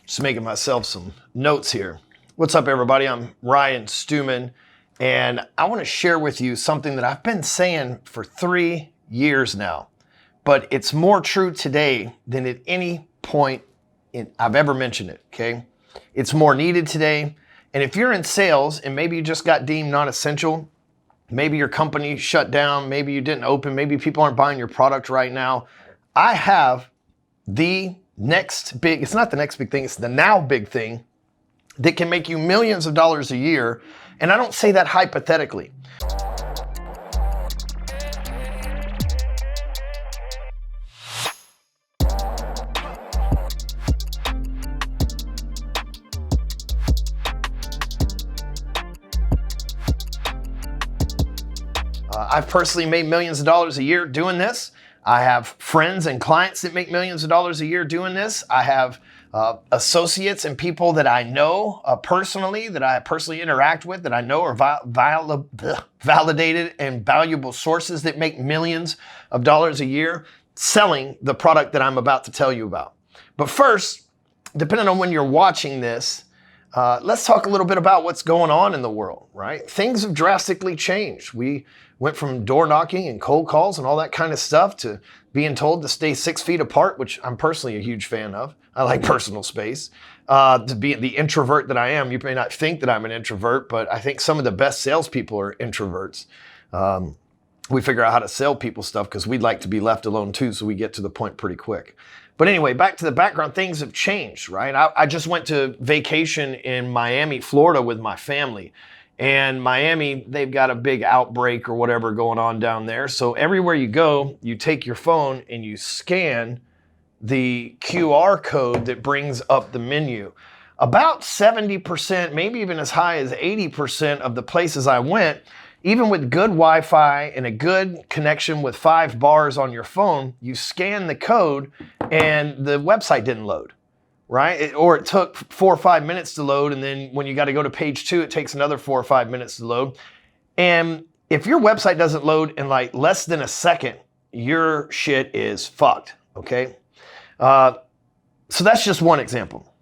Just making myself some notes here. What's up, everybody? I'm Ryan Stewman, and I want to share with you something that I've been saying for 3 years now, but it's more true today than at any point I've ever mentioned it, okay? It's more needed today, and if you're in sales and maybe you just got deemed non-essential, maybe your company shut down, maybe you didn't open, maybe people aren't buying your product right now, I have the next big, it's not the next big thing, it's the now big thing that can make you millions of dollars a year. And I don't say that hypothetically. I've personally made millions of dollars a year doing this. I have friends and clients that make millions of dollars a year doing this. I have associates and people that I know personally, that I personally interact with, that I know are validated and valuable sources that make millions of dollars a year selling the product that I'm about to tell you about. But first, depending on when you're watching this, let's talk a little bit about what's going on in the world, right? Things have drastically changed. We went from door knocking and cold calls and all that kind of stuff to being told to stay 6 feet apart, which I'm personally a huge fan of. I like personal space. To be the introvert that I am, you may not think that I'm an introvert, but I think some of the best salespeople are introverts. We figure out how to sell people stuff because we'd like to be left alone too, so we get to the point pretty quick. But anyway, back to the background, things have changed, right? I just went to vacation in Miami, Florida with my family. And Miami, they've got a big outbreak or whatever going on down there. So everywhere you go, you take your phone and you scan the QR code that brings up the menu. About 70%, maybe even as high as 80% of the places I went, even with good Wi-Fi and a good connection with 5 bars on your phone, you scan the code and the website didn't load, right? Or it took 4 or 5 minutes to load, and then when you got to go to page 2, it takes another 4 or 5 minutes to load. And if your website doesn't load in like less than a second, your shit is fucked, okay? So that's just one example.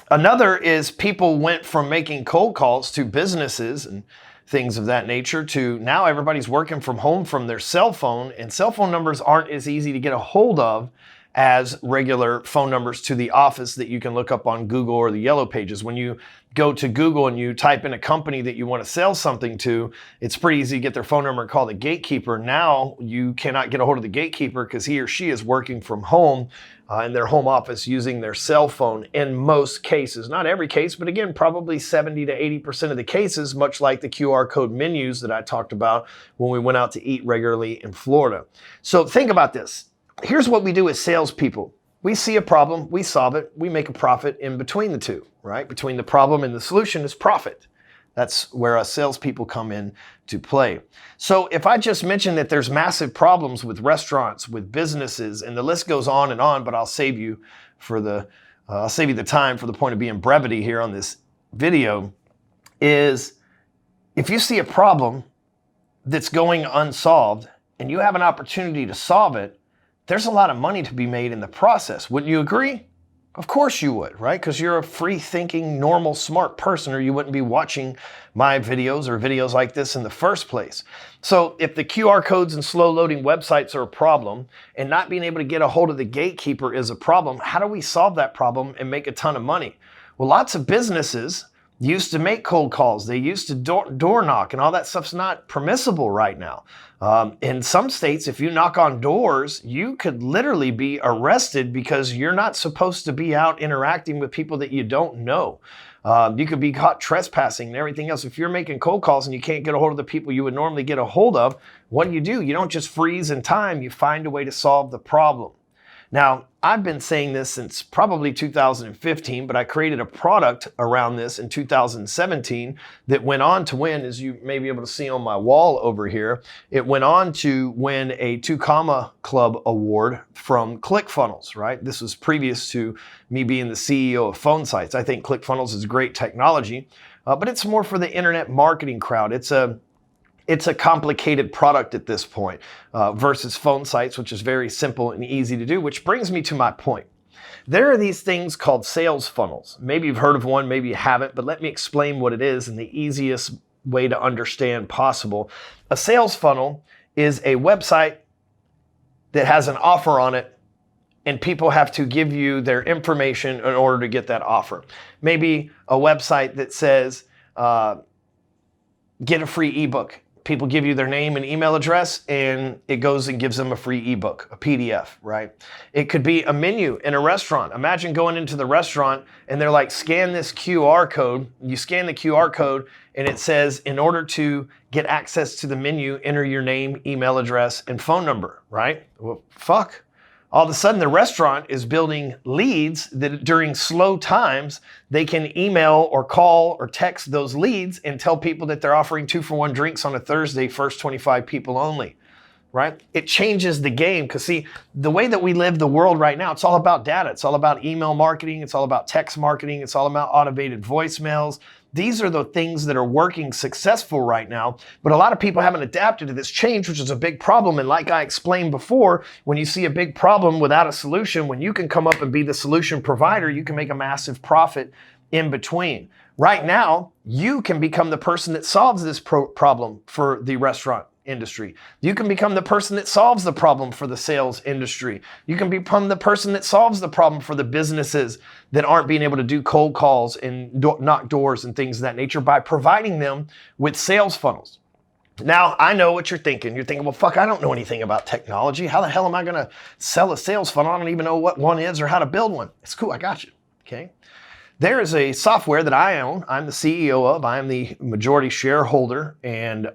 Another is people went from making cold calls to businesses and things of that nature to now everybody's working from home from their cell phone, and cell phone numbers aren't as easy to get a hold of as regular phone numbers to the office that you can look up on Google or the Yellow Pages. When you go to Google and you type in a company that you want to sell something to, it's pretty easy to get their phone number and call the gatekeeper. Now you cannot get a hold of the gatekeeper because he or she is working from home in their home office using their cell phone in most cases. Not every case, but again, probably 70 to 80% of the cases, much like the QR code menus that I talked about when we went out to eat regularly in Florida. So think about this. Here's what we do as salespeople. We see a problem, we solve it, we make a profit in between the two, right? Between the problem and the solution is profit. That's where us salespeople come in to play. So if I just mentioned that there's massive problems with restaurants, with businesses, and the list goes on, but I'll save you the time for the point of being brevity here on this video, is if you see a problem that's going unsolved and you have an opportunity to solve it, there's a lot of money to be made in the process. Wouldn't you agree? Of course you would, right? Because you're a free-thinking, normal, smart person, or you wouldn't be watching my videos or videos like this in the first place. So if the QR codes and slow-loading websites are a problem, and not being able to get a hold of the gatekeeper is a problem, how do we solve that problem and make a ton of money? Well, lots of businesses used to make cold calls. They used to door knock, and all that stuff's not permissible right now. In some states, if you knock on doors, you could literally be arrested because you're not supposed to be out interacting with people that you don't know. You could be caught trespassing and everything else. If you're making cold calls and you can't get a hold of the people you would normally get a hold of, what do? You don't just freeze in time, you find a way to solve the problem. Now, I've been saying this since probably 2015, but I created a product around this in 2017 that went on to win, as you may be able to see on my wall over here, it went on to win a 2 Comma Club award from ClickFunnels, right? This was previous to me being the CEO of Phonesites. I think ClickFunnels is great technology, but it's more for the internet marketing crowd. It's a complicated product at this point versus Phonesites, which is very simple and easy to do, which brings me to my point. There are these things called sales funnels. Maybe you've heard of one, maybe you haven't, but let me explain what it is in the easiest way to understand possible. A sales funnel is a website that has an offer on it, and people have to give you their information in order to get that offer. Maybe a website that says, get a free ebook. People give you their name and email address, and it goes and gives them a free ebook, a PDF, right? It could be a menu in a restaurant. Imagine going into the restaurant and they're like, scan this QR code. You scan the QR code and it says, in order to get access to the menu, enter your name, email address, and phone number, right? Well, fuck. All of a sudden, the restaurant is building leads that during slow times, they can email or call or text those leads and tell people that they're offering 2-for-1 drinks on a Thursday, first 25 people only, right? It changes the game because, see, the way that we live the world right now, it's all about data. It's all about email marketing. It's all about text marketing. It's all about automated voicemails. These are the things that are working successful right now, but a lot of people haven't adapted to this change, which is a big problem. And like I explained before, when you see a big problem without a solution, when you can come up and be the solution provider, you can make a massive profit in between. Right now, you can become the person that solves this problem for the restaurant industry. You can become the person that solves the problem for the sales industry. You can become the person that solves the problem for the businesses that aren't being able to do cold calls and knock doors and things of that nature by providing them with sales funnels. Now, I know what you're thinking. You're thinking, well, fuck, I don't know anything about technology. How the hell am I going to sell a sales funnel? I don't even know what one is or how to build one. It's cool. I got you. Okay. There is a software that I own. I'm the CEO of. I am the majority shareholder, and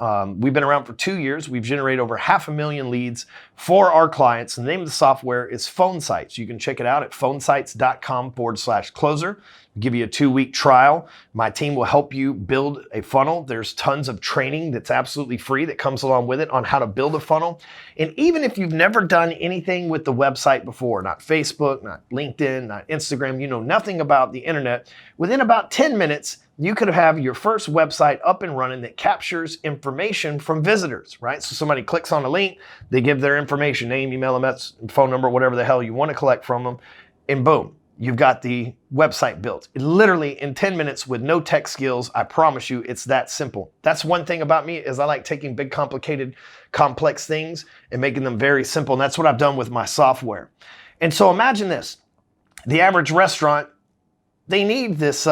we've been around for 2 years. We've generated over 500,000 leads for our clients. The name of the software is Phonesites. You can check it out at phonesites.com/closer. We'll give you a 2-week trial. My team will help you build a funnel. There's tons of training that's absolutely free that comes along with it on how to build a funnel. And even if you've never done anything with the website before, not Facebook, not LinkedIn, not Instagram, you know nothing about the internet, within about 10 minutes, you could have your first website up and running that captures information from visitors, right? So somebody clicks on a link, they give their information, name, email, MS, phone number, whatever the hell you want to collect from them, and boom, you've got the website built. Literally in 10 minutes with no tech skills, I promise you it's that simple. That's one thing about me is I like taking big, complicated, complex things and making them very simple. And that's what I've done with my software. And so imagine this, the average restaurant, they need this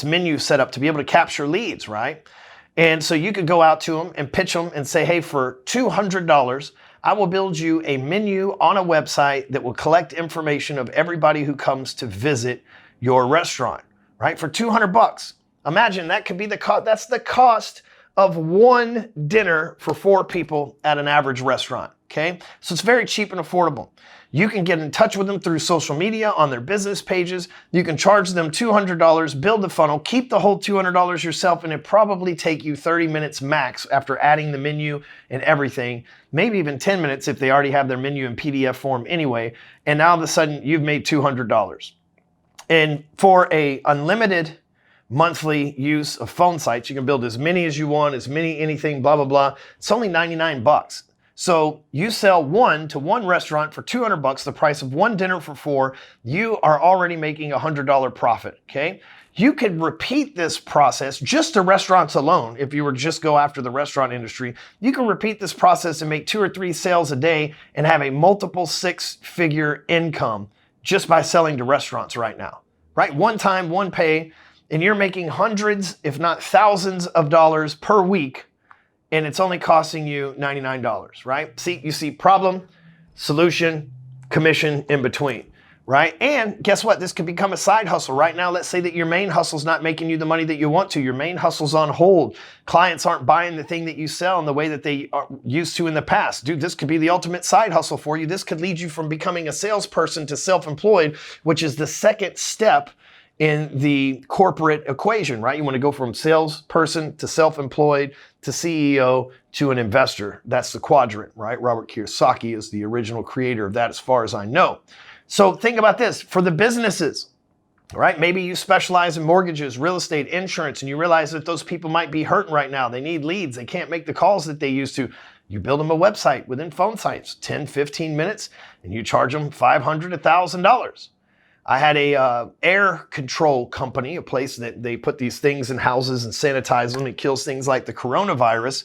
menu set up to be able to capture leads, right? And so you could go out to them and pitch them and say, hey, for $200, I will build you a menu on a website that will collect information of everybody who comes to visit your restaurant, right? For $200. Imagine that could be the cost. That's the cost of one dinner for 4 people at an average restaurant, okay? So it's very cheap and affordable. You can get in touch with them through social media on their business pages. You can charge them $200, build the funnel, keep the whole $200 yourself, and it probably take you 30 minutes max after adding the menu and everything, maybe even 10 minutes if they already have their menu in PDF form anyway. And now all of a sudden you've made $200. And for a unlimited monthly use of Phonesites, you can build as many as you want, anything, blah, blah, blah. It's only $99. So you sell one to one restaurant for $200, the price of one dinner for 4, you are already making $100 profit, okay? You could repeat this process just to restaurants alone. If you were to just go after the restaurant industry, you can repeat this process and make 2 or 3 sales a day and have a multiple 6-figure income just by selling to restaurants right now, right? One time, one pay, and you're making hundreds, if not thousands of dollars per week, and it's only costing you $99, right? See, you see problem, solution, commission in between, right? And guess what? This could become a side hustle. Right now, let's say that your main hustle's not making you the money that you want to. Your main hustle's on hold. Clients aren't buying the thing that you sell in the way that they are used to in the past. Dude, this could be the ultimate side hustle for you. This could lead you from becoming a salesperson to self-employed, which is the second step in the corporate equation, right? You want to go from salesperson to self-employed to CEO to an investor. That's the quadrant, right? Robert Kiyosaki is the original creator of that as far as I know. So think about this for the businesses, right? Maybe you specialize in mortgages, real estate, insurance, and you realize that those people might be hurting right now. They need leads. They can't make the calls that they used to. You build them a website within Phonesites, 10, 15 minutes, and you charge them $500, $1,000. I had a air control company, a place that they put these things in houses and sanitize them. It kills things like the coronavirus.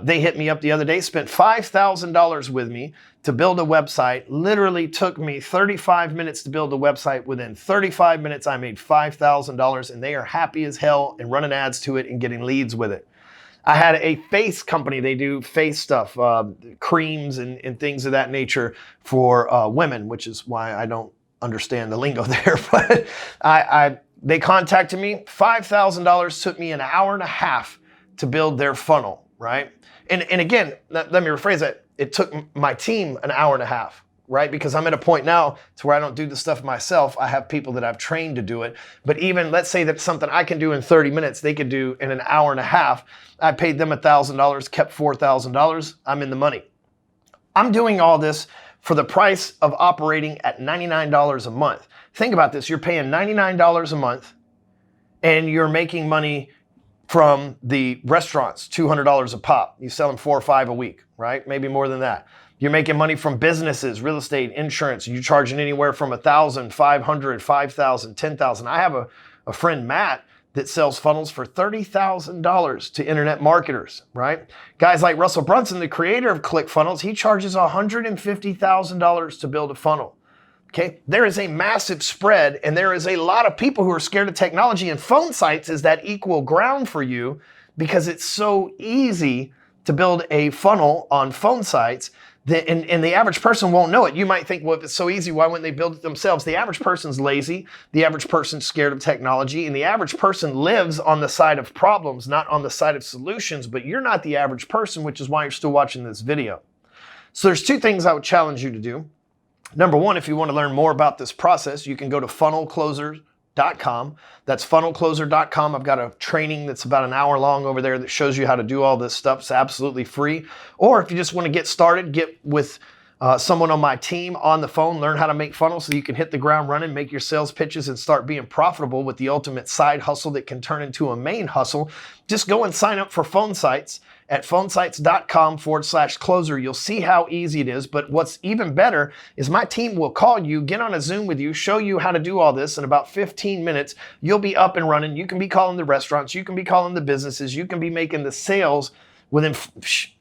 They hit me up the other day, spent $5,000 with me to build a website. Literally took me 35 minutes to build a website. Within 35 minutes, I made $5,000, and they are happy as hell and running ads to it and getting leads with it. I had a face company. They do face stuff, creams and things of that nature for women, which is why I don't understand the lingo there. But they contacted me. $5,000 took me an hour and a half to build their funnel, right? And again, let me rephrase that. It took my team an hour and a half, right? Because I'm at a point now to where I don't do the stuff myself. I have people that I've trained to do it. But even let's say that's something I can do in 30 minutes, they could do in an hour and a half. I paid them $1,000, kept $4,000. I'm in the money. I'm doing all this for the price of operating at $99 a month. Think about this. You're paying $99 a month and you're making money from the restaurants, $200 a pop. You sell them 4 or 5 a week, right? Maybe more than that. You're making money from businesses, real estate, insurance. You're charging anywhere from $1,000, $500, $5,000, $10,000. I have a friend, Matt, that sells funnels for $30,000 to internet marketers, right? Guys like Russell Brunson, the creator of ClickFunnels, he charges $150,000 to build a funnel. Okay, there is a massive spread, and there is a lot of people who are scared of technology, and Phonesites is that equal ground for you because it's so easy to build a funnel on Phonesites. And the average person won't know it. You might think, well, if it's so easy, why wouldn't they build it themselves? The average person's lazy. The average person's scared of technology. And the average person lives on the side of problems, not on the side of solutions. But you're not the average person, which is why you're still watching this video. So there's 2 things I would challenge you to do. Number 1, if you want to learn more about this process, you can go to funnelcloser.com. That's funnelcloser.com. I've got a training that's about an hour long over there that shows you how to do all this stuff. It's absolutely free. Or if you just want to get started, get with someone on my team on the phone, learn how to make funnels so you can hit the ground running, make your sales pitches, and start being profitable with the ultimate side hustle that can turn into a main hustle. Just go and sign up for Phonesites at phonesites.com/closer. You'll see how easy it is. But what's even better is my team will call you, get on a Zoom with you, show you how to do all this. In about 15 minutes, you'll be up and running. You can be calling the restaurants. You can be calling the businesses. You can be making the sales within,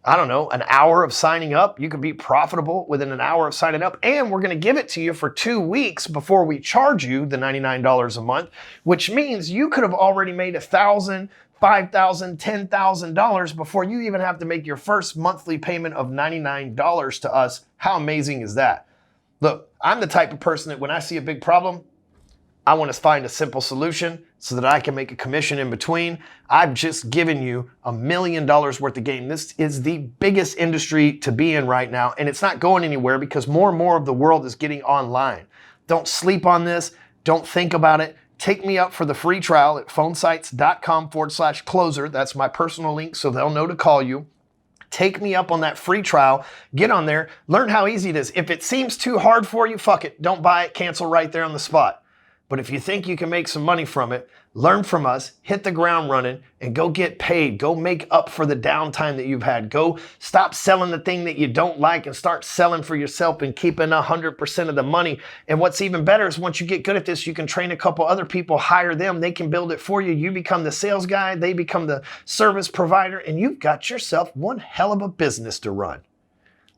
I don't know, an hour of signing up. You can be profitable within an hour of signing up. And we're going to give it to you for 2 weeks before we charge you the $99 a month, which means you could have already made $1,000, $5,000, $10,000 before you even have to make your first monthly payment of $99 to us. How amazing is that? Look, I'm the type of person that when I see a big problem, I want to find a simple solution so that I can make a commission in between. I've just given you $1 million worth of gain. This is the biggest industry to be in right now, and it's not going anywhere because more and more of the world is getting online. Don't sleep on this. Don't think about it. Take me up for the free trial at phonesites.com/closer. That's my personal link, so they'll know to call you. Take me up on that free trial. Get on there. Learn how easy it is. If it seems too hard for you, fuck it. Don't buy it. Cancel right there on the spot. But if you think you can make some money from it, learn from us, hit the ground running, and go get paid. Go make up for the downtime that you've had. Go stop selling the thing that you don't like and start selling for yourself and keeping 100% of the money. And what's even better is once you get good at this, you can train a couple other people, hire them. They can build it for you. You become the sales guy. They become the service provider, and you've got yourself one hell of a business to run.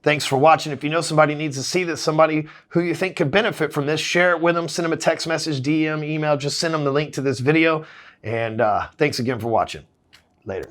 Thanks for watching. If you know somebody needs to see this, somebody who you think could benefit from this, share it with them, send them a text message, DM, email, just send them the link to this video. And thanks again for watching. Later.